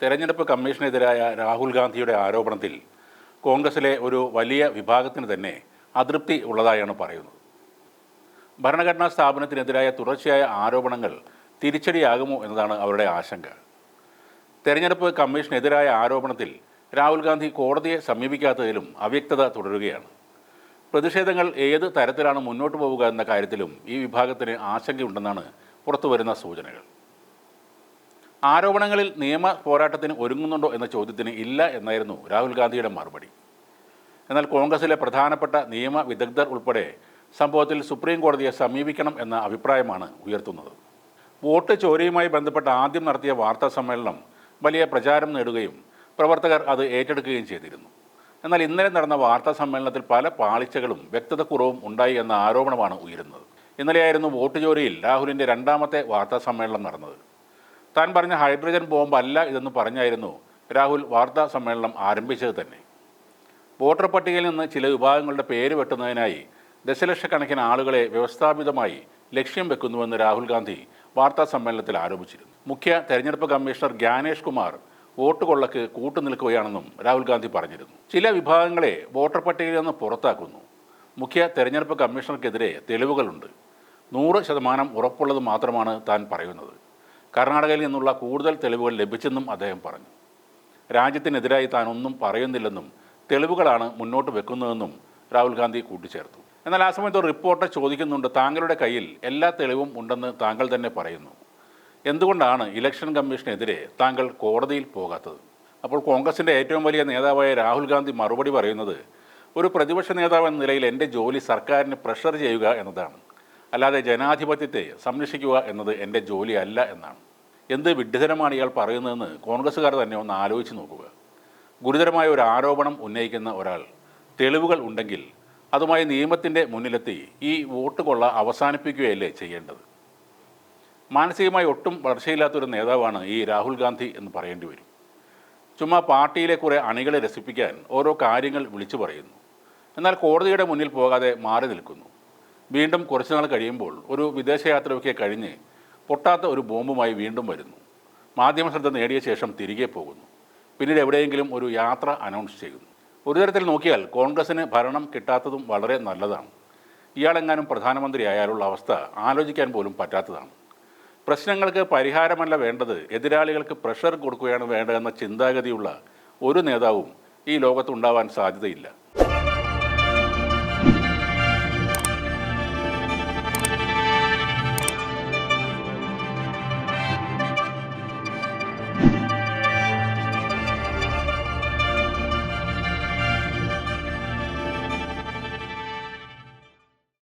തെരഞ്ഞെടുപ്പ് കമ്മീഷനെതിരായ രാഹുൽ ഗാന്ധിയുടെ ആരോപണത്തിൽ കോൺഗ്രസിലെ ഒരു വലിയ വിഭാഗത്തിന് തന്നെ അതൃപ്തി ഉള്ളതായാണ് പറയുന്നത്. ഭരണഘടനാ സ്ഥാപനത്തിനെതിരായ തുടർച്ചയായ ആരോപണങ്ങൾ തിരിച്ചടിയാകുമോ എന്നതാണ് അവരുടെ ആശങ്ക. തെരഞ്ഞെടുപ്പ് കമ്മീഷനെതിരായ ആരോപണത്തിൽ രാഹുൽ ഗാന്ധി കോടതിയെ സമീപിക്കാത്തതിലും അവ്യക്തത തുടരുകയാണ്. പ്രതിഷേധങ്ങൾ ഏത് തരത്തിലാണ് മുന്നോട്ട് പോവുക എന്ന കാര്യത്തിലും ഈ വിഭാഗത്തിന് ആശങ്കയുണ്ടെന്നാണ് പുറത്തുവരുന്ന സൂചനകൾ. ആരോപണങ്ങളിൽ നിയമ പോരാട്ടത്തിന് ഒരുങ്ങുന്നുണ്ടോ എന്ന ചോദ്യത്തിന് ഇല്ല എന്നായിരുന്നു രാഹുൽ ഗാന്ധിയുടെ മറുപടി. എന്നാൽ കോൺഗ്രസിലെ പ്രധാനപ്പെട്ട നിയമ വിദഗ്ധർ ഉൾപ്പെടെ സംഭവത്തിൽ സുപ്രീം കോടതിയെ സമീപിക്കണം എന്ന അഭിപ്രായമാണ് ഉയർത്തുന്നത്. വോട്ട് ചോരിയുമായി ബന്ധപ്പെട്ട് ആദ്യം നടത്തിയ വാർത്താ സമ്മേളനം വലിയ പ്രചാരം നേടുകയും പ്രവർത്തകർ അത് ഏറ്റെടുക്കുകയും ചെയ്തിരുന്നു. എന്നാൽ ഇന്നലെ നടന്ന വാർത്താ സമ്മേളനത്തിൽ പല പാളിച്ചകളും വ്യക്തതക്കുറവും ഉണ്ടായി എന്ന ആരോപണമാണ് ഉയരുന്നത്. ഇന്നലെയായിരുന്നു വോട്ട് ചോരിയിൽ രാഹുലിൻ്റെ രണ്ടാമത്തെ വാർത്താ സമ്മേളനം നടന്നത്. താൻ പറഞ്ഞ ഹൈഡ്രജൻ ബോംബ് അല്ല ഇതെന്ന് പറഞ്ഞായിരുന്നു രാഹുൽ വാർത്താ സമ്മേളനം ആരംഭിച്ചത് തന്നെ. വോട്ടർ പട്ടികയിൽ നിന്ന് ചില വിഭാഗങ്ങളുടെ പേര് വെട്ടുന്നതിനായി ദശലക്ഷക്കണക്കിന് ആളുകളെ വ്യവസ്ഥാപിതമായി ലക്ഷ്യം വെക്കുന്നുവെന്ന് രാഹുൽ ഗാന്ധി വാർത്താ സമ്മേളനത്തിൽ ആരോപിച്ചിരുന്നു. മുഖ്യ തെരഞ്ഞെടുപ്പ് കമ്മീഷണർ ജ്ഞാനേഷ് കുമാർ വോട്ട് കൊള്ളക്ക് കൂട്ടുനിൽക്കുകയാണെന്നും രാഹുൽ ഗാന്ധി പറഞ്ഞിരുന്നു. ചില വിഭാഗങ്ങളെ വോട്ടർ പട്ടികയിൽ നിന്ന് പുറത്താക്കുന്നു. മുഖ്യ തെരഞ്ഞെടുപ്പ് കമ്മീഷണർക്കെതിരെ തെളിവുകളുണ്ട്. 100% ഉറപ്പുള്ളത് മാത്രമാണ് താൻ പറയുന്നത്. കർണാടകയിൽ നിന്നുള്ള കൂടുതൽ തെളിവുകൾ ലഭിച്ചെന്നും അദ്ദേഹം പറഞ്ഞു. രാജ്യത്തിനെതിരായി താൻ ഒന്നും പറയുന്നില്ലെന്നും തെളിവുകളാണ് മുന്നോട്ട് വെക്കുന്നതെന്നും രാഹുൽ ഗാന്ധി കൂട്ടിച്ചേർത്തു. എന്നാൽ ആ സമയത്ത് ഒരു റിപ്പോർട്ടർ ചോദിക്കുന്നുണ്ട്, താങ്കളുടെ കയ്യിൽ എല്ലാ തെളിവും ഉണ്ടെന്ന് താങ്കൾ തന്നെ പറയുന്നു, എന്തുകൊണ്ടാണ് ഇലക്ഷൻ കമ്മീഷനെതിരെ താങ്കൾ കോടതിയിൽ പോകാത്തത്? അപ്പോൾ കോൺഗ്രസിൻ്റെ ഏറ്റവും വലിയ നേതാവായ രാഹുൽ ഗാന്ധി മറുപടി പറയുന്നത്, ഒരു പ്രതിപക്ഷ നേതാവ് എന്ന നിലയിൽ എൻ്റെ ജോലി സർക്കാരിന് പ്രഷർ ചെയ്യുക എന്നതാണ്, അല്ലാതെ ജനാധിപത്യത്തെ സംരക്ഷിക്കുക എന്നത് എൻ്റെ ജോലിയല്ല എന്നാണ്. എന്ത് വിഡ്ഢിതരമാണ് ഇയാൾ പറയുന്നതെന്ന് കോൺഗ്രസ്സുകാർ തന്നെ ഒന്ന് ആലോചിച്ച് നോക്കുക. ഗുരുതരമായ ഒരു ആരോപണം ഉന്നയിക്കുന്ന ഒരാൾ തെളിവുകൾ ഉണ്ടെങ്കിൽ അതുമായി നിയമത്തിൻ്റെ മുന്നിലെത്തി ഈ വോട്ട് കൊള്ള അവസാനിപ്പിക്കുകയല്ലേ ചെയ്യേണ്ടത്? മാനസികമായി ഒട്ടും വളർച്ചയില്ലാത്തൊരു നേതാവാണ് ഈ രാഹുൽ ഗാന്ധി എന്ന് പറയേണ്ടി വരും. ചുമ്മാ പാർട്ടിയിലെ കുറേ അണികളെ രസിപ്പിക്കാൻ ഓരോ കാര്യങ്ങൾ വിളിച്ചു പറയുന്നു. എന്നാൽ കോടതിയുടെ മുന്നിൽ പോകാതെ മാറി നിൽക്കുന്നു. വീണ്ടും കുറച്ചുനാൾ കഴിയുമ്പോൾ ഒരു വിദേശയാത്രയൊക്കെ കഴിഞ്ഞ് പൊട്ടാത്ത ഒരു ബോംബുമായി വീണ്ടും വരുന്നു. മാധ്യമ ശ്രദ്ധ നേടിയ ശേഷം തിരികെ പോകുന്നു. പിന്നീട് എവിടെയെങ്കിലും ഒരു യാത്ര അനൗൺസ് ചെയ്യുന്നു. ഒരു തരത്തിൽ നോക്കിയാൽ കോൺഗ്രസിന് ഭരണം കിട്ടാത്തതും വളരെ നല്ലതാണ്. ഇയാളെങ്ങാനും പ്രധാനമന്ത്രിയായാലുള്ള അവസ്ഥ ആലോചിക്കാൻ പോലും പറ്റാത്തതാണ്. പ്രശ്നങ്ങൾക്ക് പരിഹാരമല്ല വേണ്ടത്, എതിരാളികൾക്ക് പ്രഷർ കൊടുക്കുകയാണ് വേണ്ടതെന്ന ചിന്താഗതിയുള്ള ഒരു നേതാവും ഈ ലോകത്തുണ്ടാവാൻ സാധ്യതയില്ല.